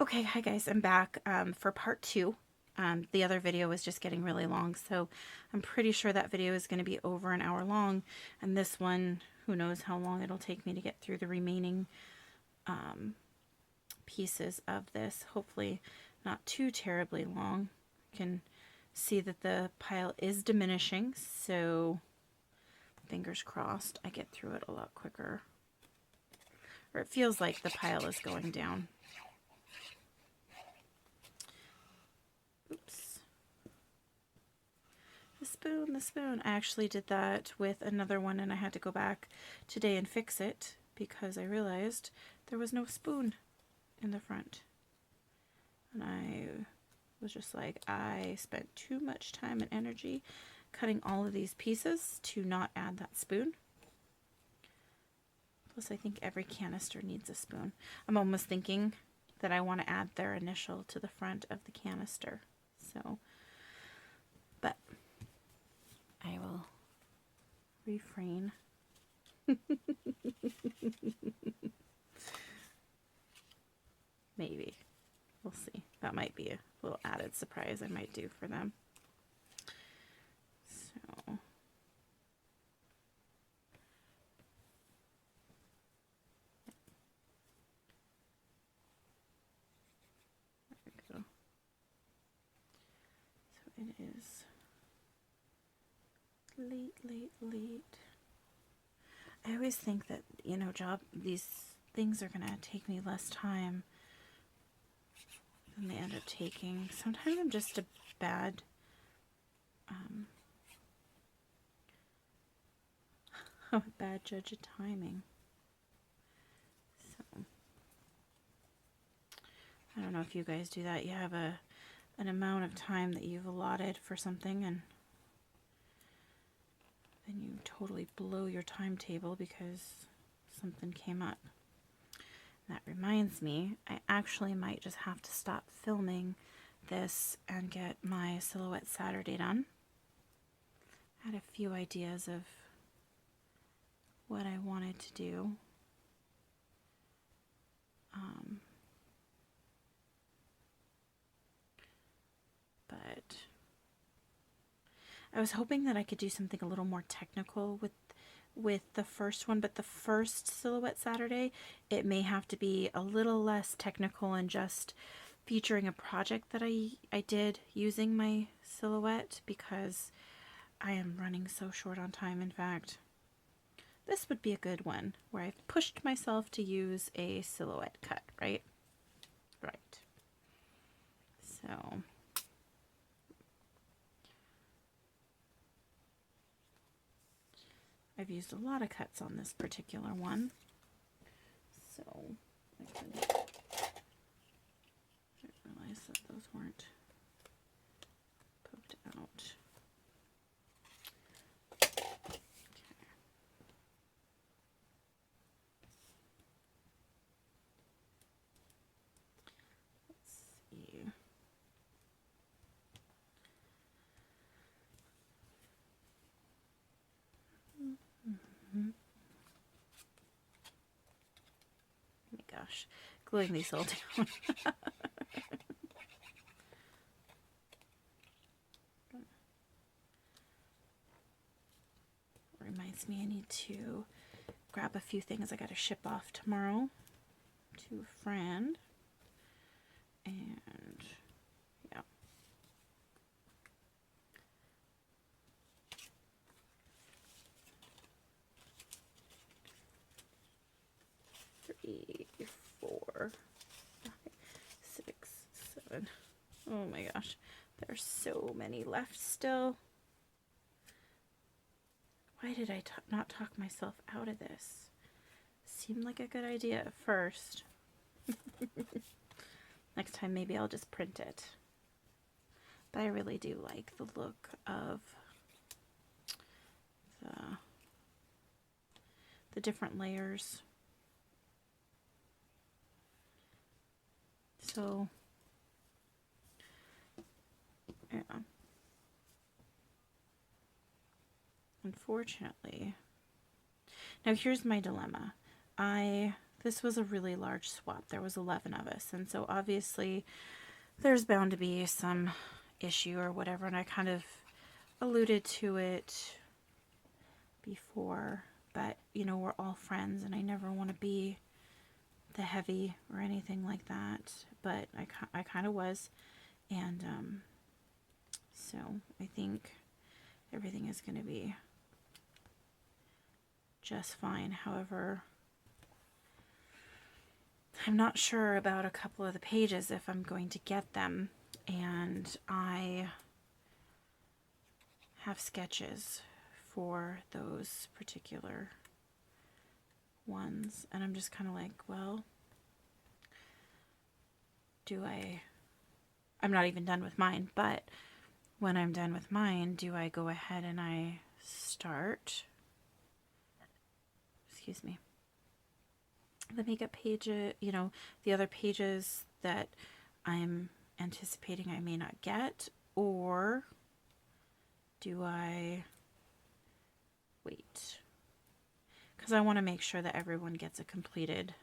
Okay, hi guys, I'm back for part two. The other video was just getting really long, so I'm pretty sure that video is going to be over an hour long, and this one, who knows how long it'll take me to get through the remaining pieces of this. Hopefully not too terribly long. You can see that the pile is diminishing, so fingers crossed I get through it a lot quicker. Or it feels like the pile is going down. Oops. The spoon. I actually did that with another one and I had to go back today and fix it because I realized there was no spoon in the front. And I was just like, I spent too much time and energy cutting all of these pieces to not add that spoon. Plus I think every canister needs a spoon. I'm almost thinking that I want to add their initial to the front of the canister. So, but I will refrain. Maybe. We'll see. That might be a little added surprise I might do for them. So. There we go. So it is late. I always think that, you know, these things are going to take me less time than they end up taking. Sometimes I'm just a bad I'm a bad judge of timing. So I don't know if you guys do that. You have an amount of time that you've allotted for something and then you totally blow your timetable because something came up. That reminds me, I actually might just have to stop filming this and get my Silhouette Saturday done. I had a few ideas of what I wanted to do. But I was hoping that I could do something a little more technical with the first one, but the first Silhouette Saturday, it may have to be a little less technical and just featuring a project that I did using my Silhouette because I am running so short on time. In fact, this would be a good one where I've pushed myself to use a Silhouette cut, right? Right. So I've used a lot of cuts on this particular one. So I didn't realize that those weren't poked out. Okay. Let's see. Oh my gosh, gluing these all down. Reminds me I need to grab a few things I got to ship off tomorrow to a friend. And yeah. Three, 4, 5, 6, 7. Oh my gosh, there's so many left still. Why did I not talk myself out of this? Seemed like a good idea at first. Next time maybe I'll just print it. But I really do like the look of the different layers. So, yeah. Unfortunately. Now here's my dilemma. this was a really large swap. There was 11 of us, and so obviously there's bound to be some issue or whatever, and I kind of alluded to it before, but you know, we're all friends and I never want to be the heavy or anything like that, but I kind of was, and so I think everything is going to be just fine. However, I'm not sure about a couple of the pages if I'm going to get them, and I have sketches for those particular ones, and I'm just kind of like, well, I'm not even done with mine, but when I'm done with mine, do I go ahead and I start, excuse me, the makeup page, you know, the other pages that I'm anticipating I may not get, or do I wait? Because I want to make sure that everyone gets a completed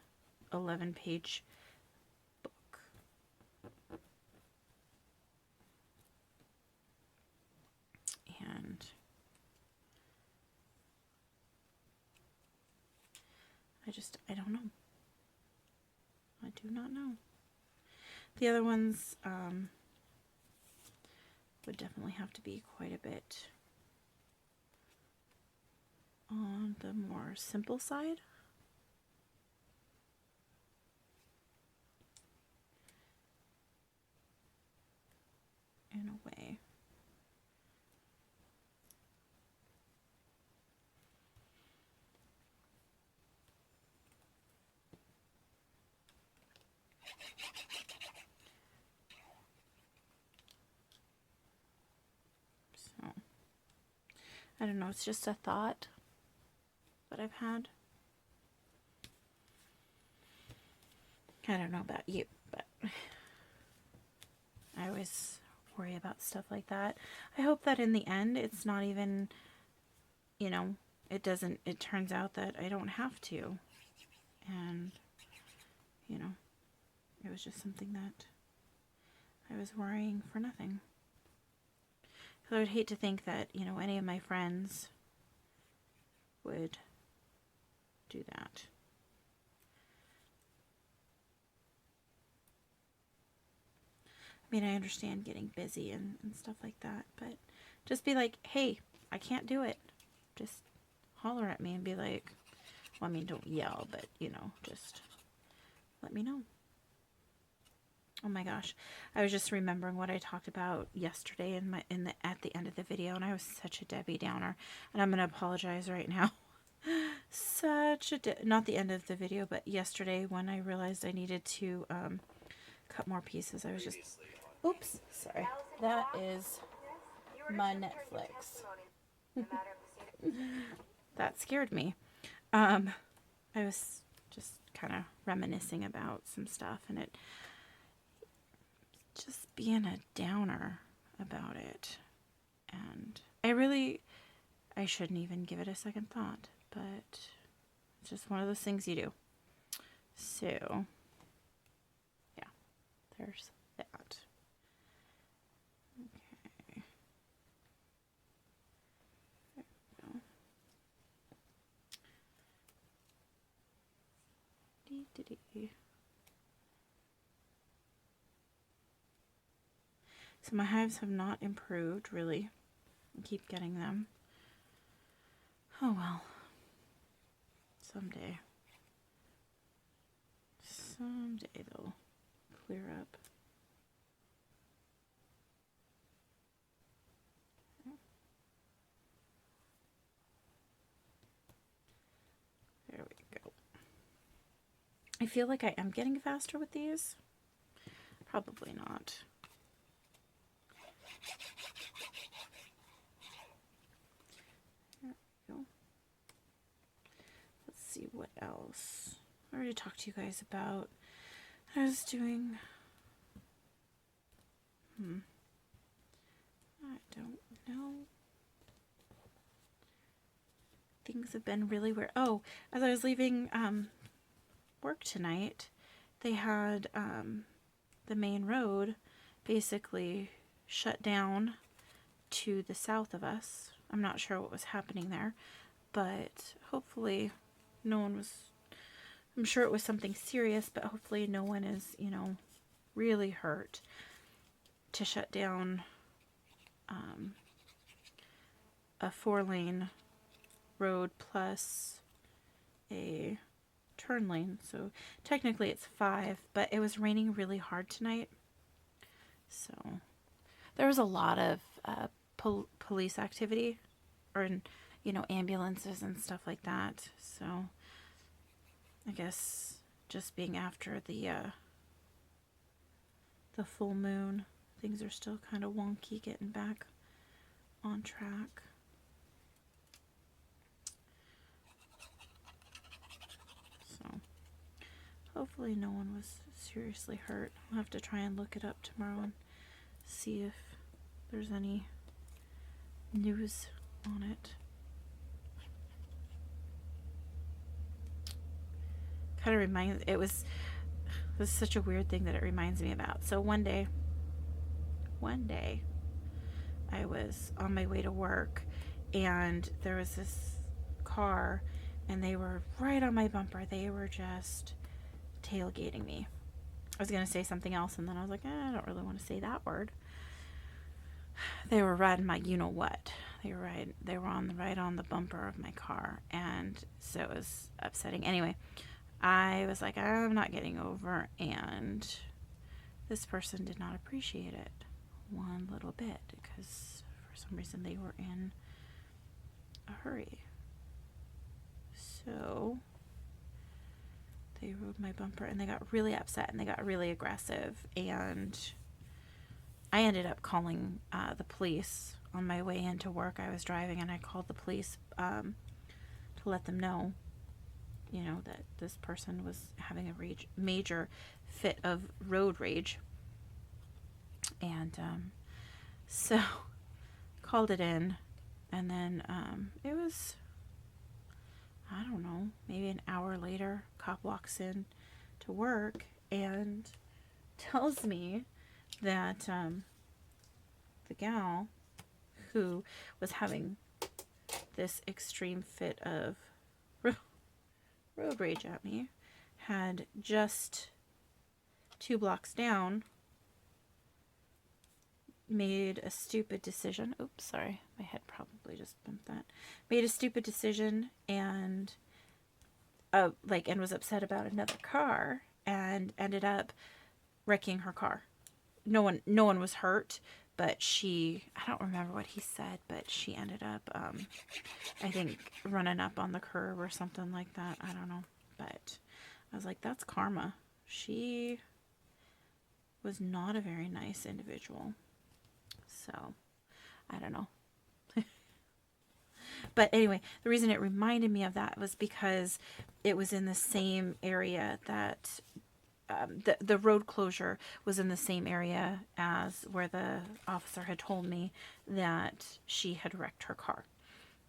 11-page book. And I don't know. I do not know. The other ones would definitely have to be quite a bit on the more simple side. In a way. So, I don't know, it's just a thought that I've had. I don't know about you, but I always worry about stuff like that. I hope that in the end it's not even, you know, it turns out that I don't have to. And, you know, it was just something that I was worrying for nothing. Because I would hate to think that, you know, any of my friends would do that. I mean, I understand getting busy and stuff like that, but just be like, hey, I can't do it. Just holler at me and be like, well, I mean, don't yell, but, you know, just let me know. Oh my gosh. I was just remembering what I talked about yesterday at the end of the video, and I was such a Debbie Downer, and I'm going to apologize right now. Not the end of the video, but yesterday when I realized I needed to cut more pieces, I was just, oops, sorry. That is my Netflix. That scared me. I was just kind of reminiscing about some stuff, and it just being a downer about it. And I shouldn't even give it a second thought, but it's just one of those things you do. So, yeah, there's that. Okay. There we go. Dee. So my hives have not improved, really. I keep getting them. Oh well. Someday they'll clear up. There we go. I feel like I am getting faster with these. Probably not. There we go. Let's see what else. I already talked to you guys about. I was doing. I don't know. Things have been really weird. Oh, as I was leaving work tonight, they had the main road basically shut down to the south of us. I'm not sure what was happening there, but hopefully no one was, I'm sure it was something serious, but hopefully no one is, you know, really hurt to shut down a 4-lane road plus a turn lane. So technically it's 5, but it was raining really hard tonight. So there was a lot of police activity, or, you know, ambulances and stuff like that. So I guess just being after the full moon, things are still kind of wonky getting back on track. So hopefully no one was seriously hurt. I'll have to try and look it up tomorrow and see if there's any news on it. Kind of reminds, it was such a weird thing that it reminds me about. So one day I was on my way to work and there was this car and they were right on my bumper. They were just tailgating me. I was going to say something else and then I was like, I don't really want to say that word. They were riding my you-know-what. They were right on the bumper of my car, and so it was upsetting. Anyway, I was like, I'm not getting over, and this person did not appreciate it one little bit because for some reason they were in a hurry. So they rode my bumper and they got really upset and they got really aggressive, and I ended up calling the police on my way into work. I was driving and I called the police to let them know, you know, that this person was having a major fit of road rage. And so called it in, and then it was, I don't know, maybe an hour later, cop walks in to work and tells me that the gal who was having this extreme fit of road rage at me had just 2 blocks down made a stupid decision. Oops, sorry, my head probably just bumped that. Made a stupid decision and and was upset about another car and ended up wrecking her car. No one was hurt, but I don't remember what he said, but she ended up, I think, running up on the curb or something like that. I don't know, but I was like, that's karma. She was not a very nice individual. So, I don't know. But anyway, the reason it reminded me of that was because it was in the same area that the road closure was in the same area as where the officer had told me that she had wrecked her car.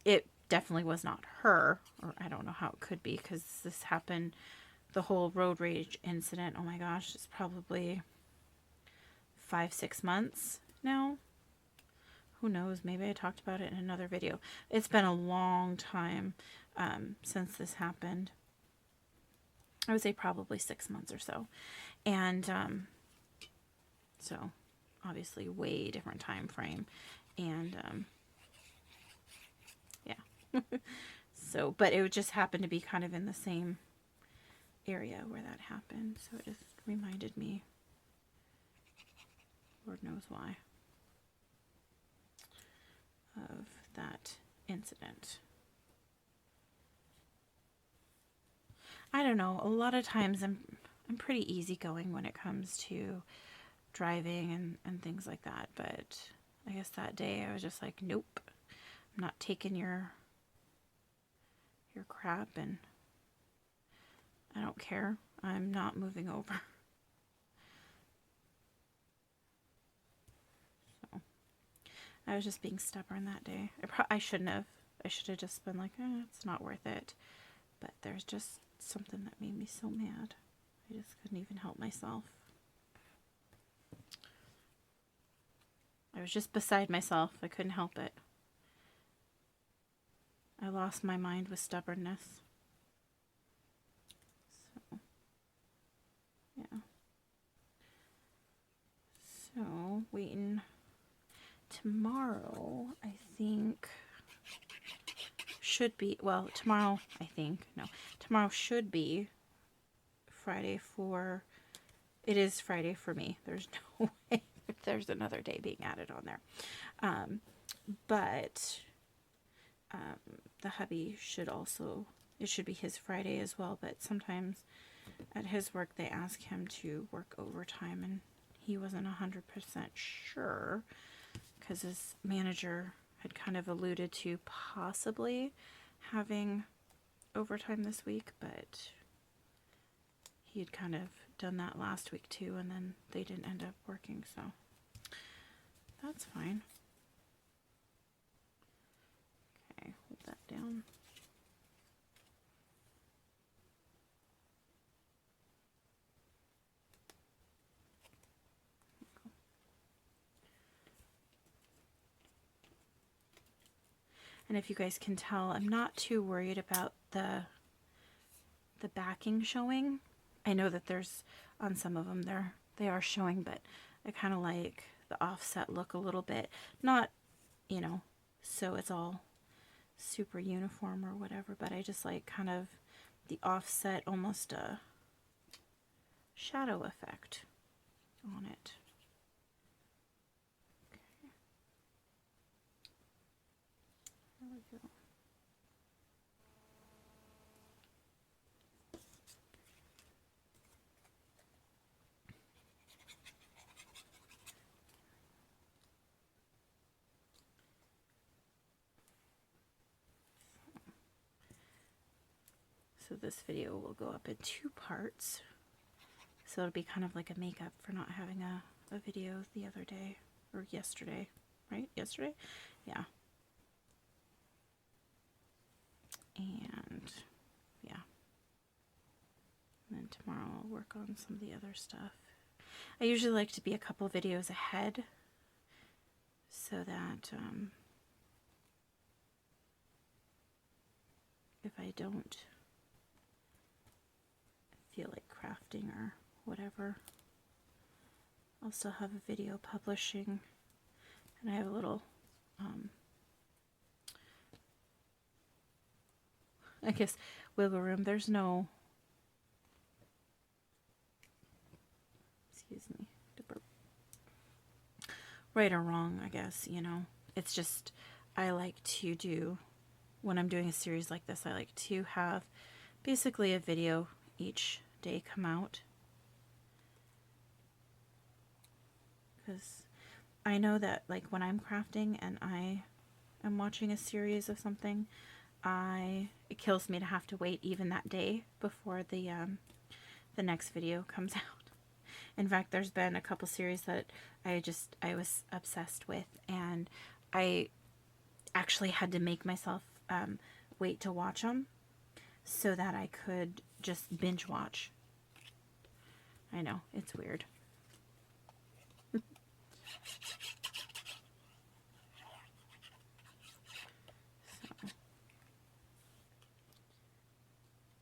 It definitely was not her, or I don't know how it could be, because this happened, the whole road rage incident, oh my gosh, it's probably 5-6 months now. Who knows, maybe I talked about it in another video. It's been a long time since this happened. I would say probably 6 months or so. And so obviously way different time frame. And yeah. So, but it would just happen to be kind of in the same area where that happened. So it just reminded me, Lord knows why, of that incident. I don't know, a lot of times I'm pretty easygoing when it comes to driving and things like that, but I guess that day I was just like, nope, I'm not taking your crap, and I don't care. I'm not moving over. So I was just being stubborn that day. I shouldn't have. I should have just been like, it's not worth it. But there's just something that made me so mad. I just couldn't even help myself. I was just beside myself. I couldn't help it. I lost my mind with stubbornness. So, yeah. So, waiting. Tomorrow, I think, should be, well, tomorrow, I think, no. Tomorrow should be Friday for, it is Friday for me. There's no way there's another day being added on there. But the hubby should also, it should be his Friday as well, but sometimes at his work they ask him to work overtime, and he wasn't 100% sure because his manager had kind of alluded to possibly having overtime this week, but he had kind of done that last week too, and then they didn't end up working, so that's fine. Okay, hold that down. And if you guys can tell, I'm not too worried about the backing showing. I know that there's, on some of them, they are showing, but I kind of like the offset look a little bit. Not, you know, so it's all super uniform or whatever, but I just like kind of the offset, almost a shadow effect on it. Okay. There we go. So this video will go up in 2 parts. So it'll be kind of like a makeup for not having a video the other day, or yesterday, right? Yesterday? Yeah. And yeah. And then tomorrow I'll work on some of the other stuff. I usually like to be a couple videos ahead so that if I don't feel like crafting or whatever, I'll still have a video publishing, and I have a little I guess wiggle room. There's no, excuse me, right or wrong, I guess, you know. It's just, I like to do, when I'm doing a series like this, I like to have basically a video each day come out, because I know that, like, when I'm crafting and I am watching a series of something, it kills me to have to wait even that day before the next video comes out. In fact, there's been a couple series that I was obsessed with, and I actually had to make myself wait to watch them so that I could just binge watch. I know, it's weird. So,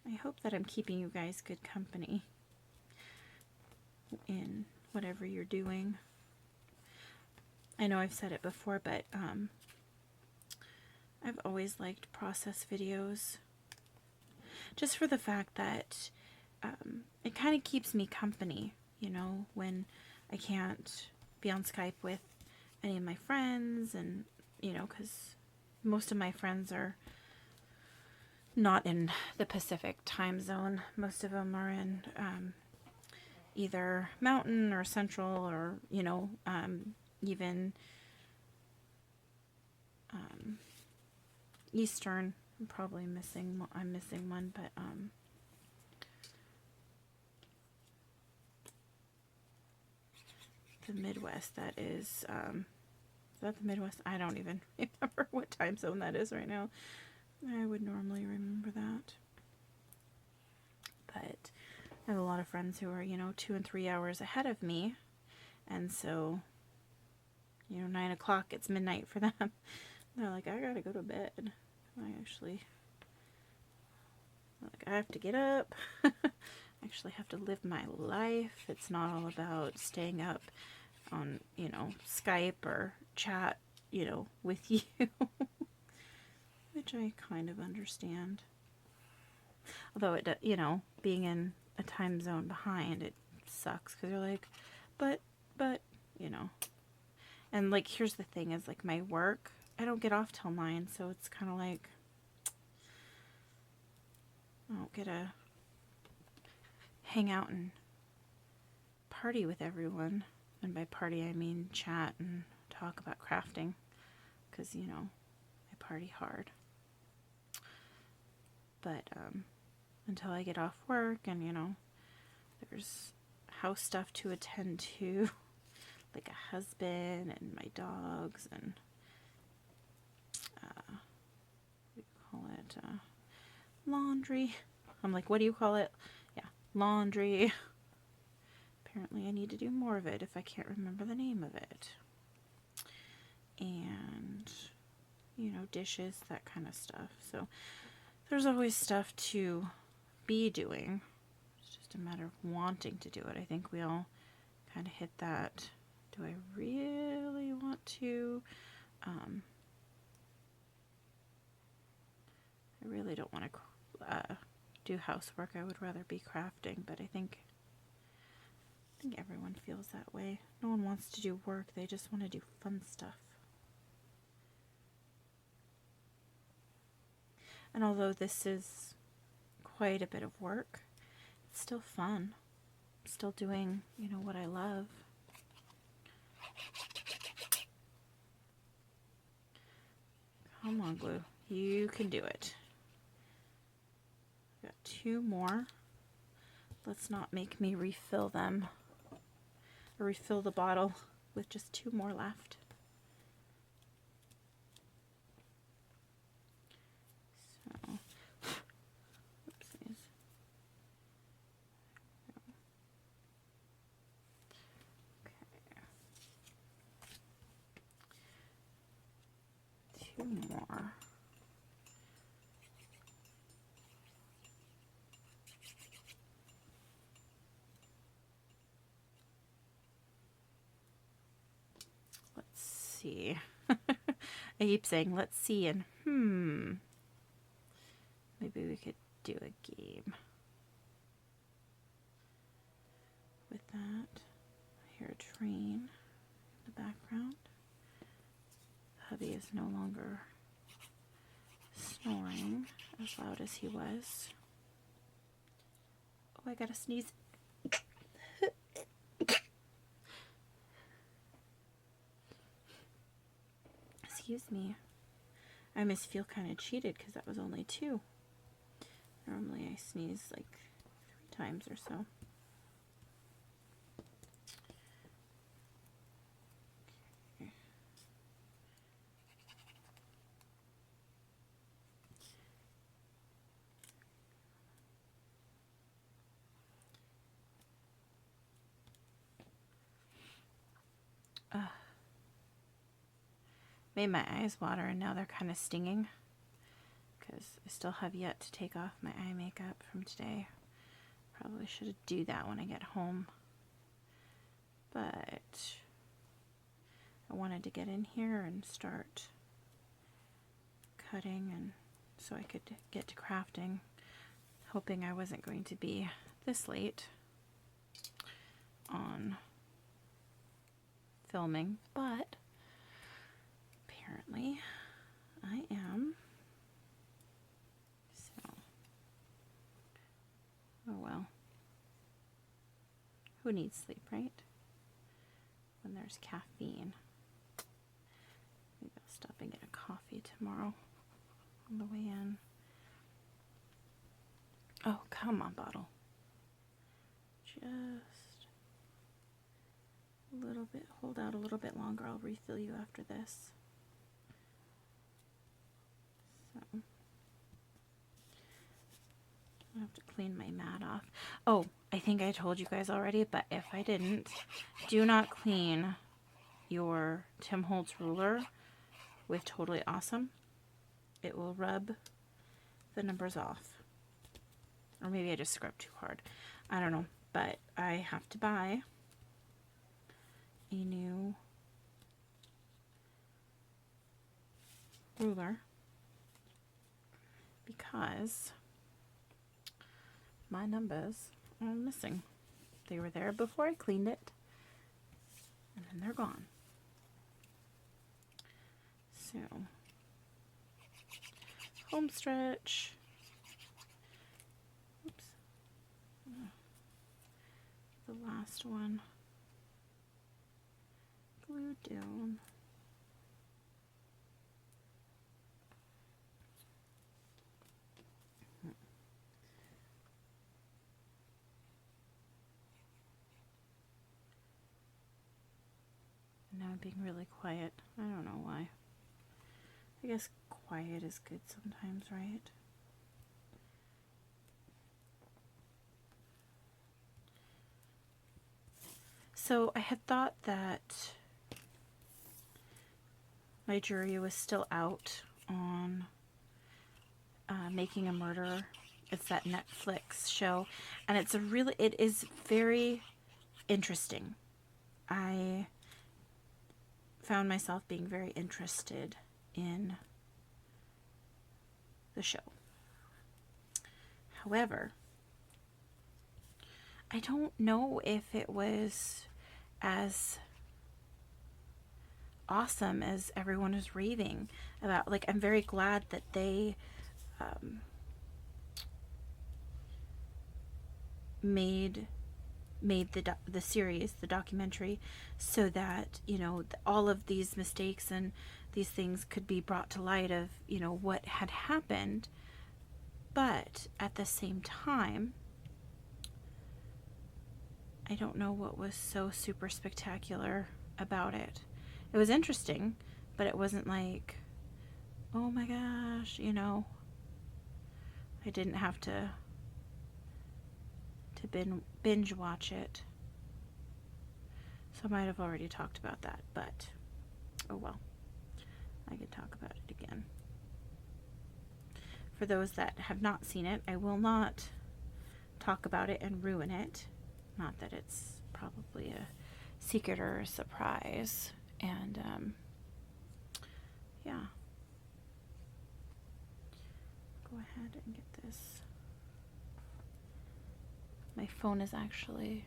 I hope that I'm keeping you guys good company in whatever you're doing. I know I've said it before, but I've always liked process videos, just for the fact that it kind of keeps me company, you know, when I can't be on Skype with any of my friends, and, you know, because most of my friends are not in the Pacific time zone. Most of them are in either Mountain or Central, or, you know, even Eastern. I'm missing one, but the Midwest, that is that the Midwest? I don't even remember what time zone that is right now. I would normally remember that. But I have a lot of friends who are, 2 and 3 hours ahead of me. And so, 9 o'clock, it's midnight for them. They're like, I gotta go to bed. I have to get up. I actually have to live my life. It's not all about staying up on, Skype or chat, with you. Which I kind of understand. Although it, being in a time zone behind, it sucks because you're like, but, and like, here's the thing is like my work, I don't get off till 9, so it's kind of like, I don't get to hang out and party with everyone. And by party, I mean chat and talk about crafting because, I party hard. But, until I get off work and, there's house stuff to attend to, like a husband and my dogs and, what do you call it, laundry. I'm like, what do you call it? Yeah, laundry. Apparently I need to do more of it if I can't remember the name of it. And, dishes, that kind of stuff. So there's always stuff to be doing. It's just a matter of wanting to do it. I think we all kind of hit that. Do I really want to? I really don't want to do housework. I would rather be crafting, but I think everyone feels that way. No one wants to do work. They just want to do fun stuff. And although this is quite a bit of work, it's still fun. I'm still doing, what I love. Come on, glue. You can do it. Got 2 more. Let's not make me refill them. Or refill the bottle with just 2 more left. So, oopsies. Okay. 2 more. See. I keep saying let's see and maybe we could do a game with that. I hear a train in the background. Hubby is no longer snoring as loud as he was. Oh, I gotta sneeze. Excuse me. I almost feel kind of cheated because that was only 2. Normally I sneeze like 3 times or so. Okay. Made my eyes water and now they're kind of stinging because I still have yet to take off my eye makeup from today. Probably should do that when I get home, but I wanted to get in here and start cutting and so I could get to crafting, hoping I wasn't going to be this late on filming, but apparently I am. So, oh well. Who needs sleep, right? When there's caffeine. Maybe I'll stop and get a coffee tomorrow on the way in. Oh, come on, bottle. Just a little bit. Hold out a little bit longer. I'll refill you after this. So, I have to clean my mat off. Oh, I think I told you guys already, but if I didn't, do not clean your Tim Holtz ruler with Totally Awesome. It will rub the numbers off. Or maybe I just scrubbed too hard. I don't know, but I have to buy a new ruler because my numbers are missing. They were there before I cleaned it, and then they're gone. So, home stretch. Oops. The last one glued down. Now I'm being really quiet. I don't know why. I guess quiet is good sometimes, right? So I had thought that my jury was still out on Making a Murderer. It's that Netflix show, and it is very interesting. I found myself being very interested in the show. However, I don't know if it was as awesome as everyone is raving about. Like, I'm very glad that they made the series, the documentary, so that, you know, all of these mistakes and these things could be brought to light of, you know, what had happened. But at the same time, I don't know what was so super spectacular about it. It was interesting, but it wasn't like, oh my gosh, you know, I didn't have to binge watch it. So I might have already talked about that, but oh well, I could talk about it again. For those that have not seen it, I will not talk about it and ruin it. Not that it's probably a secret or a surprise. And yeah, go ahead and get this. My phone is actually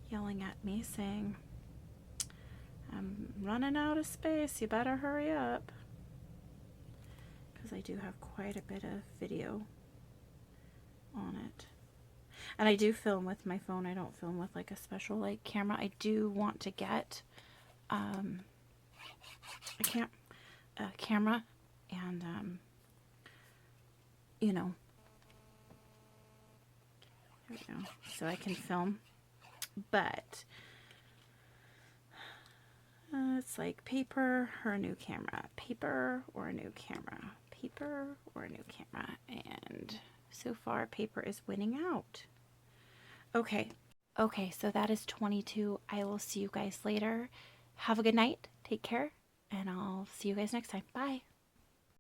yelling at me saying, I'm running out of space, you better hurry up. Because I do have quite a bit of video on it. And I do film with my phone. I don't film with like a special like camera. I do want to get a camera and you know, there we go, so I can film. But it's like paper or a new camera, paper or a new camera, paper or a new camera, and so far paper is winning out. Okay, so that is 22. I will see you guys later. Have a good night. Take care, and I'll see you guys next time. Bye.